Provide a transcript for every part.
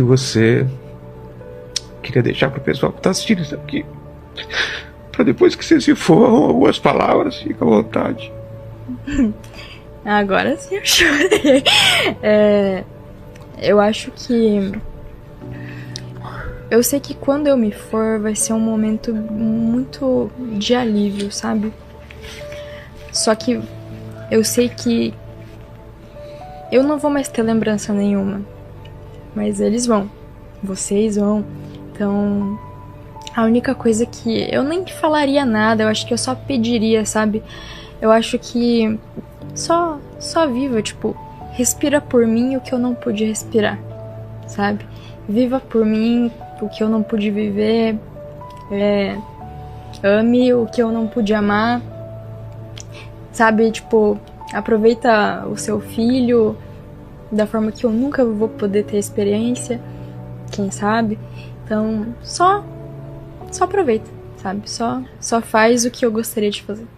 E você queria deixar pro pessoal que tá assistindo isso aqui, pra depois que você se for, algumas palavras, fica à vontade. Agora sim eu chorei. Eu acho que... Eu sei que quando eu me for, vai ser um momento muito de alívio, sabe? Só que eu sei que eu não vou mais ter lembrança nenhuma. Mas eles vão. Vocês vão. Então, a única coisa que eu nem falaria nada, eu acho que eu só pediria, sabe? Eu acho que só viva, tipo, respira por mim o que eu não pude respirar, sabe? Viva por mim o que eu não pude viver, ame o que eu não pude amar, sabe? Tipo, aproveita o seu filho da forma que eu nunca vou poder ter experiência, quem sabe? Então, só aproveita, sabe? Só faz o que eu gostaria de fazer.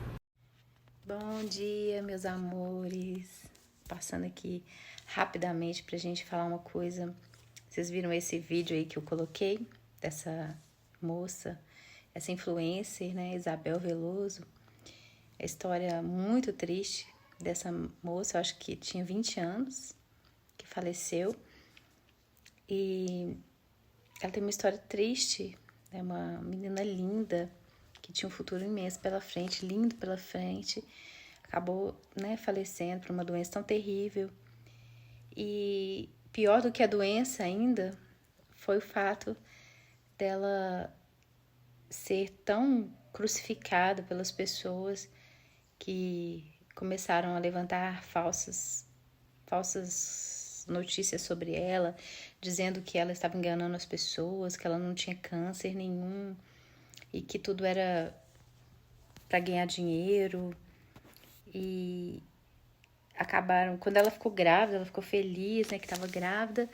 Bom dia, meus amores. Passando aqui rapidamente pra gente falar uma coisa. Vocês viram esse vídeo aí que eu coloquei dessa moça, essa influencer, né, Isabel Veloso? A história muito triste dessa moça, eu acho que tinha 20 anos, que faleceu. E ela tem uma história triste, é uma menina linda, que tinha um futuro imenso pela frente, lindo pela frente, acabou, né, falecendo por uma doença tão terrível. E pior do que a doença ainda foi o fato dela ser tão crucificada pelas pessoas que começaram a levantar falsas notícias sobre ela, dizendo que ela estava enganando as pessoas, que ela não tinha câncer nenhum e que tudo era para ganhar dinheiro. E acabaram, quando ela ficou grávida, ela ficou feliz, né, que estava grávida.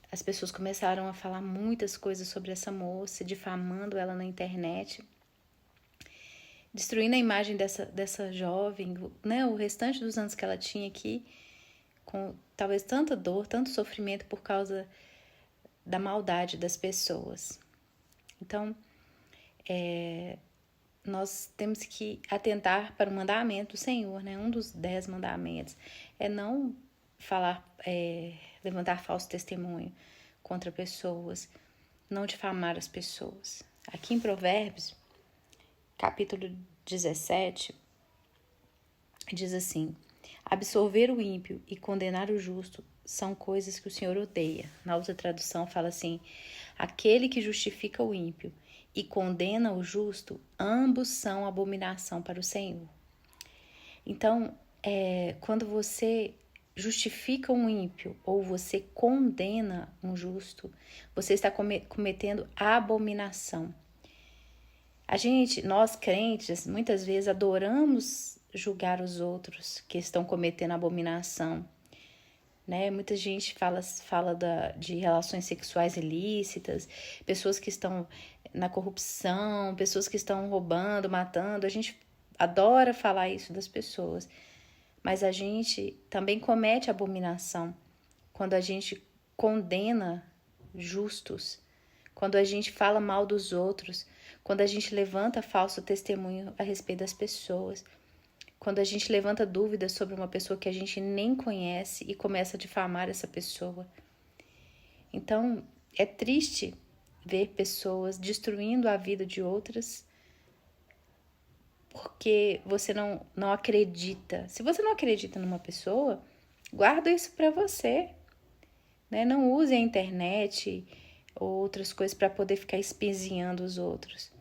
As pessoas começaram a falar muitas coisas sobre essa moça, difamando ela na internet, destruindo a imagem dessa jovem, né, o restante dos anos que ela tinha aqui, com talvez tanta dor, tanto sofrimento por causa da maldade das pessoas. Então, nós temos que atentar para o mandamento do Senhor, né? Um dos 10 mandamentos é não falar, levantar falso testemunho contra pessoas, não difamar as pessoas. Aqui em Provérbios, capítulo 17, diz assim: absolver o ímpio e condenar o justo são coisas que o Senhor odeia. Na outra tradução fala assim: aquele que justifica o ímpio e condena o justo, ambos são abominação para o Senhor. Então, quando você justifica um ímpio ou você condena um justo, você está cometendo abominação. Nós crentes, muitas vezes adoramos julgar os outros que estão cometendo abominação, né? Muita gente fala de relações sexuais ilícitas, pessoas que estão na corrupção, pessoas que estão roubando, matando. A gente adora falar isso das pessoas, mas a gente também comete abominação quando a gente condena justos, quando a gente fala mal dos outros, quando a gente levanta falso testemunho a respeito das pessoas, quando a gente levanta dúvidas sobre uma pessoa que a gente nem conhece e começa a difamar essa pessoa. Então, é triste ver pessoas destruindo a vida de outras porque você não acredita. Se você não acredita numa pessoa, guarda isso para você, né? Não use a internet ou outras coisas para poder ficar espizinhando os outros,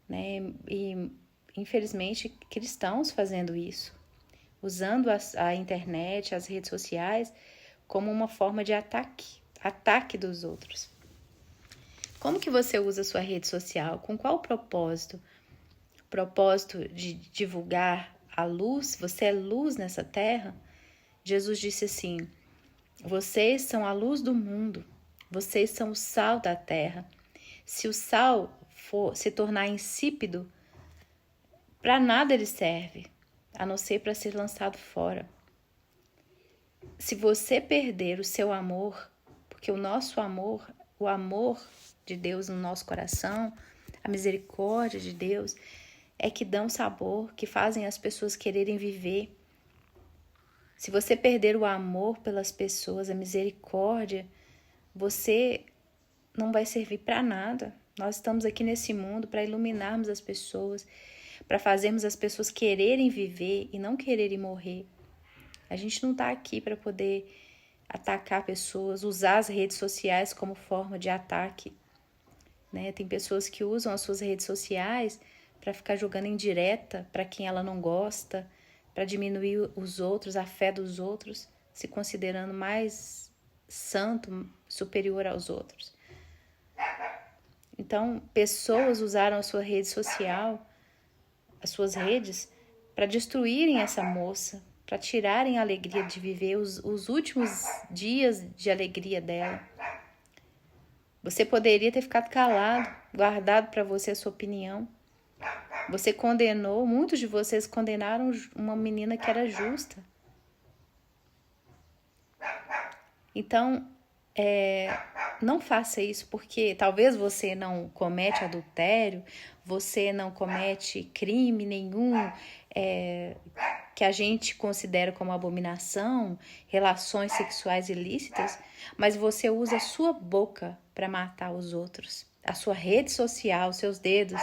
né? E infelizmente cristãos fazendo isso, usando a internet, as redes sociais como uma forma de ataque dos outros. Como que você usa a sua rede social? Com qual propósito? Propósito de divulgar a luz? Você é luz nessa terra? Jesus disse assim: vocês são a luz do mundo, vocês são o sal da terra. Se o sal for se tornar insípido, para nada ele serve, a não ser para ser lançado fora. Se você perder o seu amor, Porque o nosso amor, o amor de Deus no nosso coração, a misericórdia de Deus, é que dão sabor, que fazem as pessoas quererem viver. Se você perder o amor pelas pessoas, a misericórdia, você não vai servir para nada. Nós estamos aqui nesse mundo para iluminarmos as pessoas, para fazermos as pessoas quererem viver e não quererem morrer. A gente não está aqui para poder atacar pessoas, usar as redes sociais como forma de ataque, né? Tem pessoas que usam as suas redes sociais para ficar jogando indireta para quem ela não gosta, para diminuir os outros, a fé dos outros, se considerando mais santo, superior aos outros. Então, pessoas usaram a sua rede social, as suas redes, para destruírem essa moça, para tirarem a alegria de viver os últimos dias de alegria dela. Você poderia ter ficado calado, guardado para você a sua opinião. Você condenou, muitos de vocês condenaram uma menina que era justa. Então, não faça isso, porque talvez você não comete adultério, você não comete crime nenhum que a gente considera como abominação, relações sexuais ilícitas, mas você usa a sua boca para matar os outros, a sua rede social, seus dedos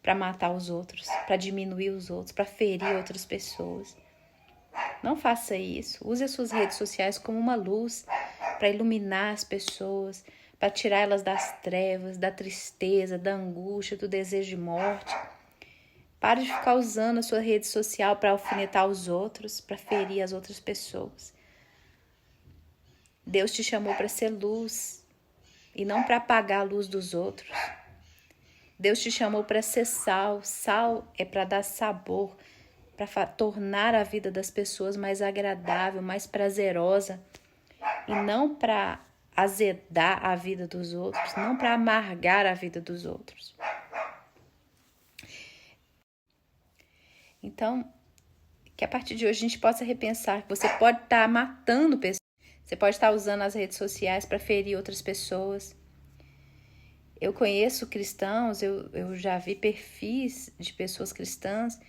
para matar os outros, para diminuir os outros, para ferir outras pessoas. Não faça isso. Use as suas redes sociais como uma luz para iluminar as pessoas, para tirar elas das trevas, da tristeza, da angústia, do desejo de morte. Pare de ficar usando a sua rede social para alfinetar os outros, para ferir as outras pessoas. Deus te chamou para ser luz e não para apagar a luz dos outros. Deus te chamou para ser sal. Sal é para dar sabor, para tornar a vida das pessoas mais agradável, mais prazerosa, e não para azedar a vida dos outros, não para amargar a vida dos outros. Então, que a partir de hoje a gente possa repensar que você pode estar matando pessoas, você pode estar usando as redes sociais para ferir outras pessoas. Eu conheço cristãos, eu já vi perfis de pessoas cristãs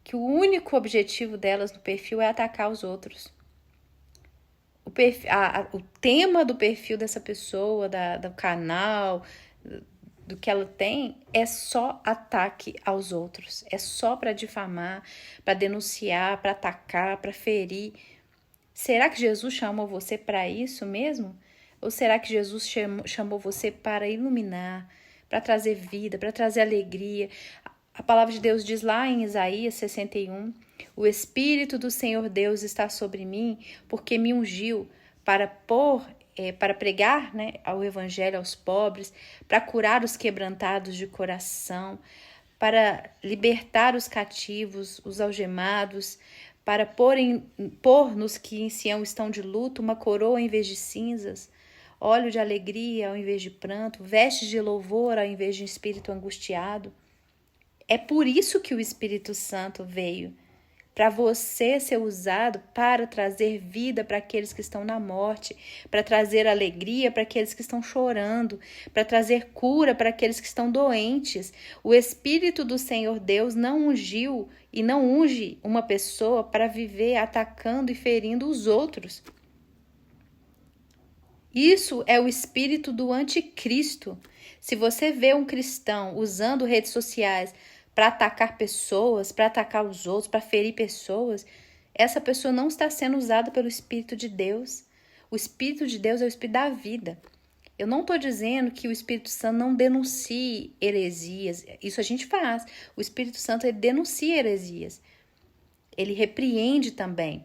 que o único objetivo delas no perfil é atacar os outros. O tema do perfil dessa pessoa, do canal, do que ela tem, é só ataque aos outros. É só para difamar, para denunciar, para atacar, para ferir. Será que Jesus chamou você para isso mesmo? Ou será que Jesus chamou você para iluminar, para trazer vida, para trazer alegria? A palavra de Deus diz lá em Isaías 61, o Espírito do Senhor Deus está sobre mim, porque me ungiu para pregar, né, o evangelho aos pobres, para curar os quebrantados de coração, para libertar os cativos, os algemados, para pôr nos que em Sião estão de luto uma coroa em vez de cinzas, óleo de alegria ao invés de pranto, vestes de louvor ao invés de espírito angustiado. É por isso que o Espírito Santo veio, para você ser usado para trazer vida para aqueles que estão na morte, para trazer alegria para aqueles que estão chorando, para trazer cura para aqueles que estão doentes. O Espírito do Senhor Deus não ungiu e não unge uma pessoa para viver atacando e ferindo os outros. Isso é o espírito do anticristo. Se você vê um cristão usando redes sociais para atacar pessoas, para atacar os outros, para ferir pessoas, essa pessoa não está sendo usada pelo Espírito de Deus. O Espírito de Deus é o Espírito da vida. Eu não estou dizendo que o Espírito Santo não denuncie heresias. Isso a gente faz. O Espírito Santo ele denuncia heresias. Ele repreende também.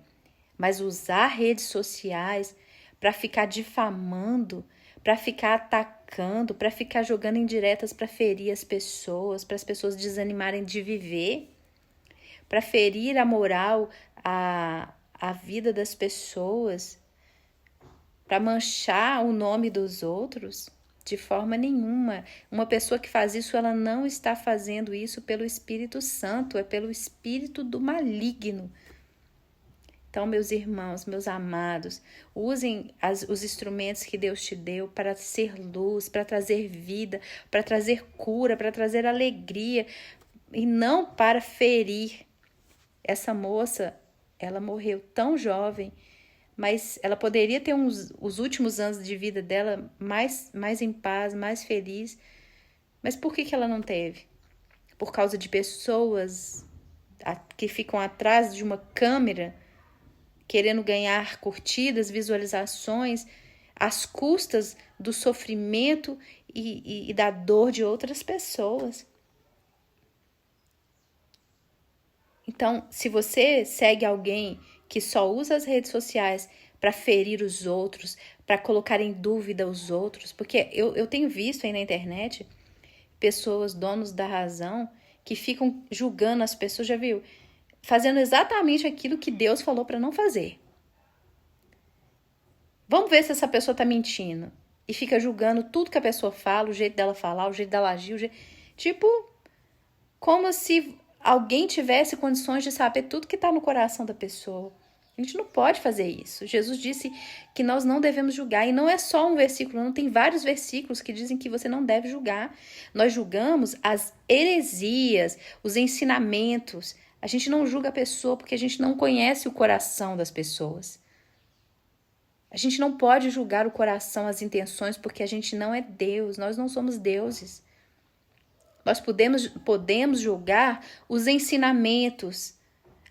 Mas usar redes sociais para ficar difamando, para ficar atacando, para ficar jogando indiretas para ferir as pessoas, para as pessoas desanimarem de viver, para ferir a moral, a vida das pessoas, para manchar o nome dos outros, de forma nenhuma. Uma pessoa que faz isso, ela não está fazendo isso pelo Espírito Santo, é pelo espírito do maligno. Então, meus irmãos, meus amados, usem os instrumentos que Deus te deu para ser luz, para trazer vida, para trazer cura, para trazer alegria e não para ferir. Essa moça, ela morreu tão jovem, mas ela poderia ter os últimos anos de vida dela mais em paz, mais feliz. Mas por que ela não teve? Por causa de pessoas que ficam atrás de uma câmera, querendo ganhar curtidas, visualizações, às custas do sofrimento e da dor de outras pessoas. Então, se você segue alguém que só usa as redes sociais para ferir os outros, para colocar em dúvida os outros, porque eu tenho visto aí na internet pessoas, donos da razão, que ficam julgando as pessoas, já viu? Fazendo exatamente aquilo que Deus falou para não fazer. Vamos ver se essa pessoa está mentindo. E fica julgando tudo que a pessoa fala, o jeito dela falar, o jeito dela agir, tipo, como se alguém tivesse condições de saber tudo que está no coração da pessoa. A gente não pode fazer isso. Jesus disse que nós não devemos julgar. E não é só um versículo, não. Tem vários versículos que dizem que você não deve julgar. Nós julgamos as heresias, os ensinamentos. A gente não julga a pessoa porque a gente não conhece o coração das pessoas. A gente não pode julgar o coração, as intenções, porque a gente não é Deus. Nós não somos deuses. Nós podemos julgar os ensinamentos.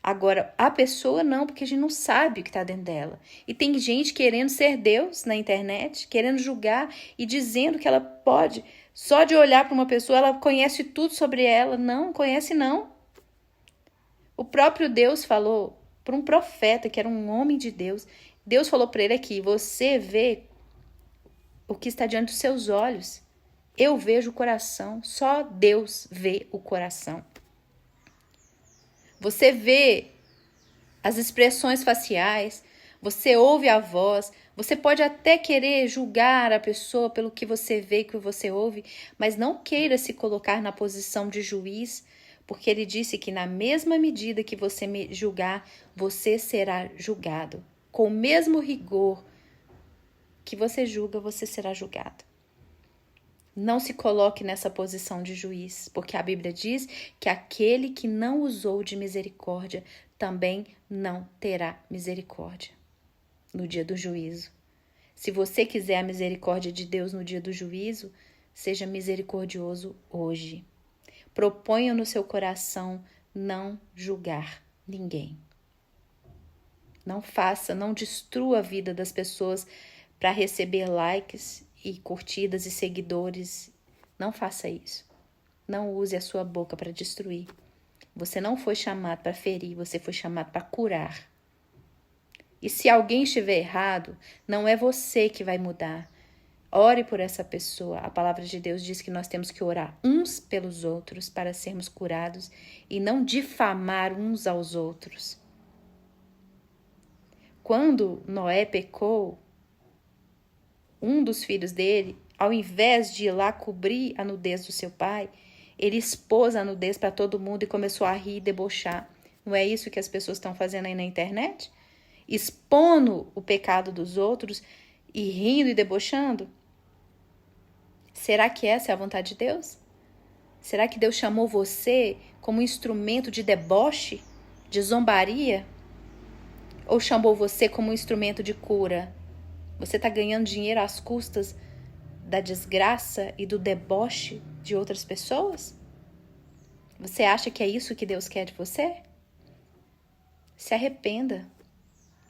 Agora, a pessoa não, porque a gente não sabe o que está dentro dela. E tem gente querendo ser Deus na internet, querendo julgar e dizendo que ela pode, só de olhar para uma pessoa, ela conhece tudo sobre ela. Não, conhece não. O próprio Deus falou para um profeta, que era um homem de Deus. Deus falou para ele aqui, você vê o que está diante dos seus olhos. Eu vejo o coração, só Deus vê o coração. Você vê as expressões faciais, você ouve a voz, você pode até querer julgar a pessoa pelo que você vê e que você ouve, mas não queira se colocar na posição de juiz, porque ele disse que na mesma medida que você me julgar, você será julgado. Com o mesmo rigor que você julga, você será julgado. Não se coloque nessa posição de juiz, porque a Bíblia diz que aquele que não usou de misericórdia também não terá misericórdia no dia do juízo. Se você quiser a misericórdia de Deus no dia do juízo, seja misericordioso hoje. Proponha no seu coração não julgar ninguém. Não faça, não destrua a vida das pessoas para receber likes e curtidas e seguidores. Não faça isso. Não use a sua boca para destruir. Você não foi chamado para ferir, você foi chamado para curar. E se alguém estiver errado, não é você que vai mudar. Ore por essa pessoa. A palavra de Deus diz que nós temos que orar uns pelos outros para sermos curados e não difamar uns aos outros. Quando Noé pecou, um dos filhos dele, ao invés de ir lá cobrir a nudez do seu pai, ele expôs a nudez para todo mundo e começou a rir e debochar. Não é isso que as pessoas estão fazendo aí na internet? Expondo o pecado dos outros e rindo e debochando? Será que essa é a vontade de Deus? Será que Deus chamou você como instrumento de deboche, de zombaria? Ou chamou você como instrumento de cura? Você está ganhando dinheiro às custas da desgraça e do deboche de outras pessoas? Você acha que é isso que Deus quer de você? Se arrependa.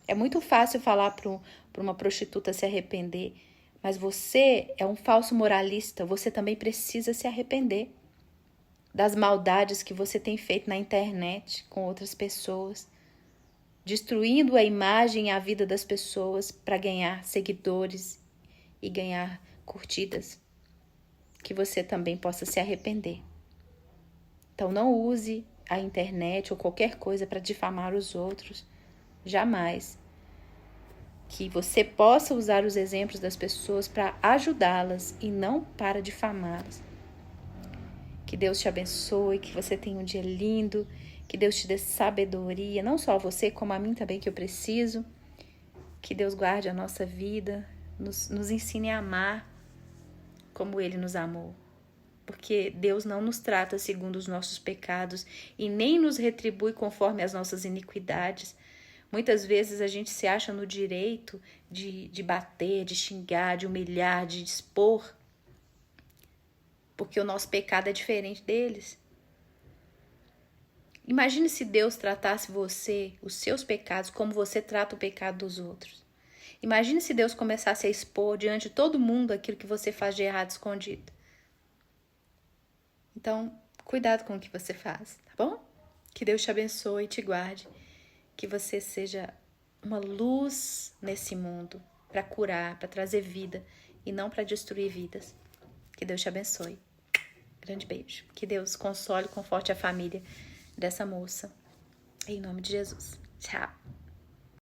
É muito fácil falar para uma prostituta se arrepender, mas você é um falso moralista, você também precisa se arrepender das maldades que você tem feito na internet com outras pessoas, destruindo a imagem e a vida das pessoas para ganhar seguidores e ganhar curtidas. Que você também possa se arrepender. Então não use a internet ou qualquer coisa para difamar os outros. Jamais. Que você possa usar os exemplos das pessoas para ajudá-las e não para difamá-las. Que Deus te abençoe, que você tenha um dia lindo, Que Deus te dê sabedoria, não só a você, como a mim também, que eu preciso. Que Deus guarde a nossa vida, nos ensine a amar como Ele nos amou. Porque Deus não nos trata segundo os nossos pecados e nem nos retribui conforme as nossas iniquidades. Muitas vezes a gente se acha no direito de bater, de xingar, de humilhar, de expor, porque o nosso pecado é diferente deles. Imagine se Deus tratasse você, os seus pecados, como você trata o pecado dos outros. Imagine se Deus começasse a expor diante de todo mundo aquilo que você faz de errado escondido. Então, cuidado com o que você faz, tá bom? Que Deus te abençoe e te guarde. Que você seja uma luz nesse mundo para curar, para trazer vida e não para destruir vidas. Que Deus te abençoe. Grande beijo. Que Deus console e conforte a família dessa moça. Em nome de Jesus. Tchau.